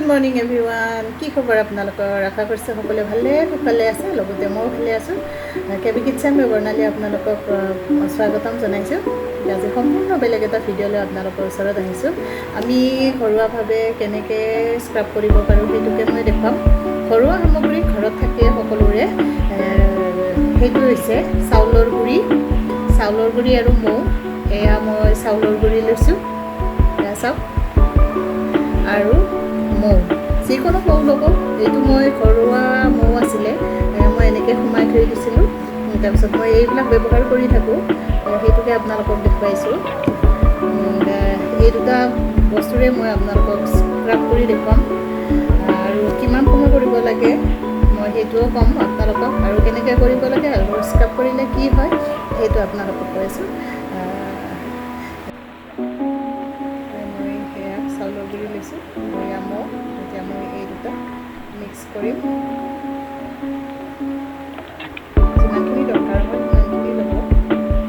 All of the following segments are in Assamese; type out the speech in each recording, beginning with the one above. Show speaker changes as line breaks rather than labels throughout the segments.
Good morning everyone. কি খবৰ আপোনালোকৰ? আশা কৰিছো সকলোৱে ভালে আছে। লগতে মই ভালে আছো। কেবি কিচেন মই বৰ্ণালী আপোনালোকক স্বাগতম জনাইছো। আজি সম্পূৰ্ণ বেলেগ এটা ভিডিঅ' লৈ আপোনালোকৰ ওচৰত আহিছো। আমি ঘৰুৱাভাৱে কেনেকৈ স্ক্ৰাব কৰিব পাৰোঁ সেইটোকে মই দেখাম। ঘৰুৱা সামগ্ৰী ঘৰত থাকে সকলোৰে। সেইটো হৈছে চাউলৰ গুড়ি আৰু মৌ। এয়া মই চাউলৰ গুড়ি লৈছোঁ। এয়া চাওক। আৰু মৌ যিকোনো মৌ ল'ব। এইটো মই ঘৰুৱা মৌ আছিলে, মই এনেকৈ সোমাই থৈ দিছিলোঁ। তাৰপিছত মই এইবিলাক ব্যৱহাৰ কৰি থাকোঁ, সেইটোকে আপোনালোকক দেখুৱাইছোঁ। এই দুটা বস্তুৰে মই আপোনালোকক স্ক্ৰাব কৰি দেখুৱাম, আৰু কিমান সময় কৰিব লাগে মই সেইটোও ক'ম আপোনালোকক, আৰু কেনেকৈ কৰিব লাগে আৰু স্ক্ৰাব কৰিলে কি হয় সেইটো আপোনালোকক কৈছোঁ। মই সেয়া চাউলৰ গুড়ি লৈছোঁ, এয়া মৌ। এতিয়া মই এই দুটা মিক্স কৰিম। যিমানখিনি দৰকাৰ হয় সিমানখিনি ল'ব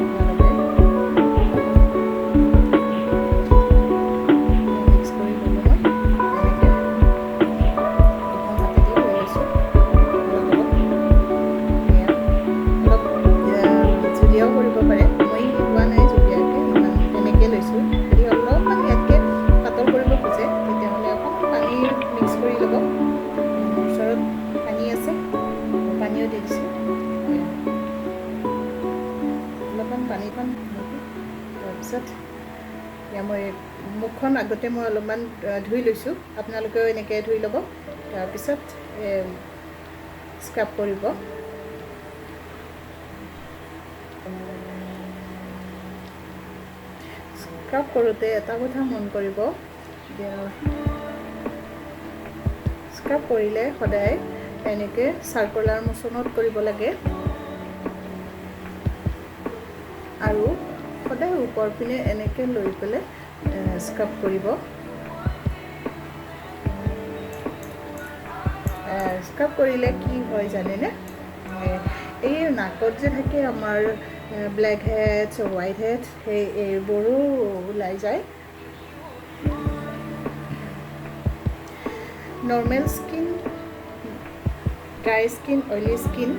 আপোনালোকে। মিক্স কৰি ল'লোঁ মই এনেকৈ এখন হাতেদি লৈ লৈছোঁ। অলপ জুলীয়াও কৰিব পাৰে, মই লোৱা নাই জুলীয়াকৈ, ইমান এনেকৈ লৈছোঁ। যদি অলপমান ইয়াতকৈ পাতল কৰিব খোজে তেতিয়াহ'লে অকণমান পানী মিক্স কৰি ল'ব। ওচৰত পানী আছে, পানীও দি দিছোঁ। অলপমান পানীখন তাৰপিছত এতিয়া মই মুখখন আগতে মই অলপমান ধুই লৈছোঁ। আপোনালোকেও এনেকৈ ধুই ল'ব। তাৰপিছত স্ক্ৰাব কৰিব। স্ক্ৰাব কৰোঁতে এটা কথা মন কৰিব, স্ক্ৰাব কৰিলে সদায় এনেকৈ চাৰ্কুলাৰ মোচনত কৰিব লাগে, আৰু সদায় ওপৰ পিনে এনেকৈ লৈ পেলাই স্ক্ৰাব কৰিব। স্ক্ৰাব কৰিলে কি হয় জানেনে? এই নাকত যে থাকে আমাৰ ব্লেক হেডছ, হোৱাইট হেডছ, এইবোৰো ওলাই যায়। Normal skin, dry skin, oily skin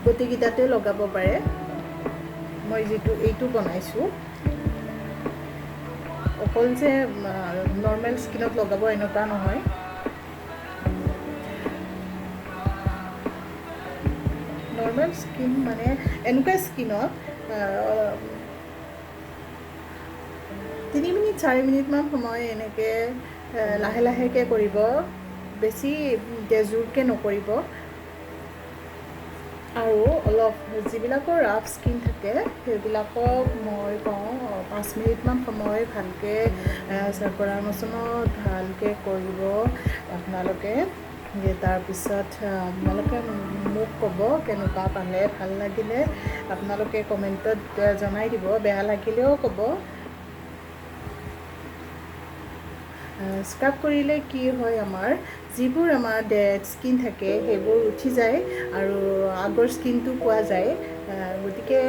গোটেইকেইটাতে লগাব পাৰে। মই এইটো বনাইছোঁ, অকল যে নৰ্মেল স্কিনত লগাব এনেকুৱা নহয়। নৰ্মেল স্কিন মানে এনেকুৱা স্কিনত 3 মিনিট 4 মিনিটমান সময় এনেকৈ লাহে লাহেকৈ কৰিব, বেছি জোৰকৈ নকৰিব। আৰু অলপ যিবিলাকৰ ৰাফ স্কিন থাকে সেইবিলাকক মই কওঁ 5 মিনিটমান সময় ভালকৈ চাৰ্কুলাৰ মোচনত ভালকৈ কৰিব আপোনালোকে। তাৰপিছত আপোনালোকে মোক ক'ব কেনেকুৱা পালে। ভাল লাগিলে আপোনালোকে কমেণ্টত জনাই দিব, বেয়া লাগিলেও ক'ব। স্ক্ৰাব কৰিলে কি হয়, আমাৰ যিবোৰ আমাৰ ডেড স্কিন থাকে সেইবোৰ উঠি যায় আৰু আগৰ স্কিনটো পোৱা যায়। গতিকে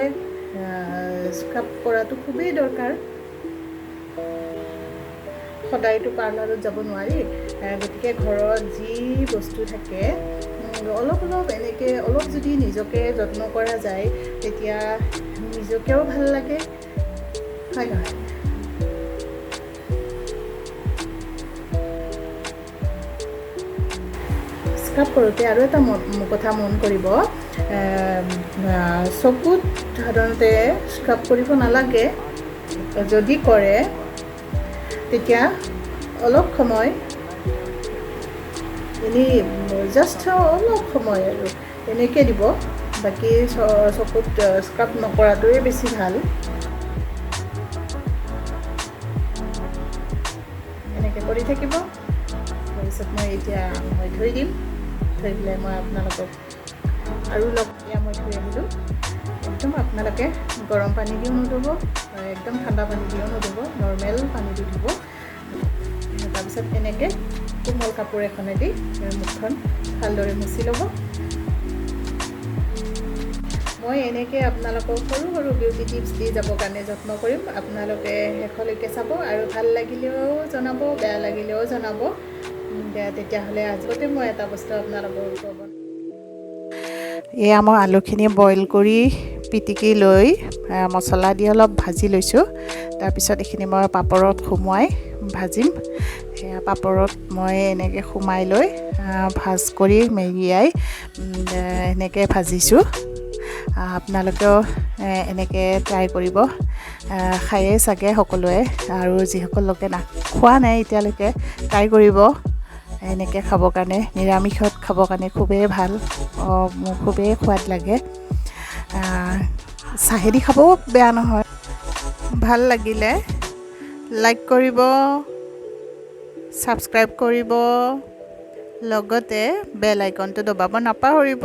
স্ক্ৰাব কৰাটো খুবেই দৰকাৰ। সদায়তো পাৰ্লাৰত যাব নোৱাৰি, গতিকে ঘৰত যি বস্তু থাকে অলপ এনেকৈ অলপ যদি নিজকে যত্ন কৰা যায় তেতিয়া নিজকেও ভাল লাগে, হয় নহয়? স্ক্ৰাব কৰোঁতে আৰু এটা কথা মন কৰিব, চকুত সাধাৰণতে স্ক্ৰাব কৰিব নালাগে। যদি কৰে তেতিয়া অলপ সময় এনেই জাষ্ট অলপ সময় আৰু এনেকৈ দিব, বাকী চকুত স্ক্ৰাব নকৰাটোৱে বেছি ভাল। এনেকৈ কৰি থাকিব। তাৰপিছত মই থৈ দিম। থৈ পেলাই মই আপোনালোকক আৰু মই থৈ আহিলোঁ। একদম আপোনালোকে গৰম পানী দিও নুধুব, একদম ঠাণ্ডা পানী দিও নুধুব, নৰ্মেল পানী দি ধুব। তাৰপিছত এনেকৈ কোমল কাপোৰ এখনেদি মুখখন ভালদৰে মুচি ল'ব। মই এনেকৈ আপোনালোকক সৰু সৰু বিউটি টিপছ দি যাবৰ কাৰণে যত্ন কৰিম। আপোনালোকে শেষলৈকে চাব, আৰু ভাল লাগিলেও জনাব, বেয়া লাগিলেও জনাব। তেতিয়াহ'লে আজিতে মই এটা বস্তু আপোনালোকৰ ক'ব এয়া মই আলুখিনি বইল কৰি পিটিকি লৈ মছলা দি অলপ ভাজি লৈছোঁ তাৰপিছত এইখিনি মই পাপৰত সুমুৱাই ভাজিম সেয়া পাপৰত মই এনেকৈ সুমাই লৈ ভাজ কৰি মেৰিয়াই এনেকৈ ভাজিছোঁ আপোনালোকেও এনেকৈ ট্ৰাই কৰিব খায়েই চাগে সকলোৱে আৰু যিসকল লোকে খোৱা নাই এতিয়ালৈকে ট্ৰাই কৰিব এনেকৈ খাবৰ কাৰণে নিৰামিষত খাবৰ কাৰণে খুবেই ভাল মোৰ খুবেই সোৱাদ লাগে চাহেদি খাবও বেয়া নহয় ভাল লাগিলে লাইক কৰিব ছাবস্ক্ৰাইব কৰিব লগতে বেল আইকনটো দবাব নাপাহৰিব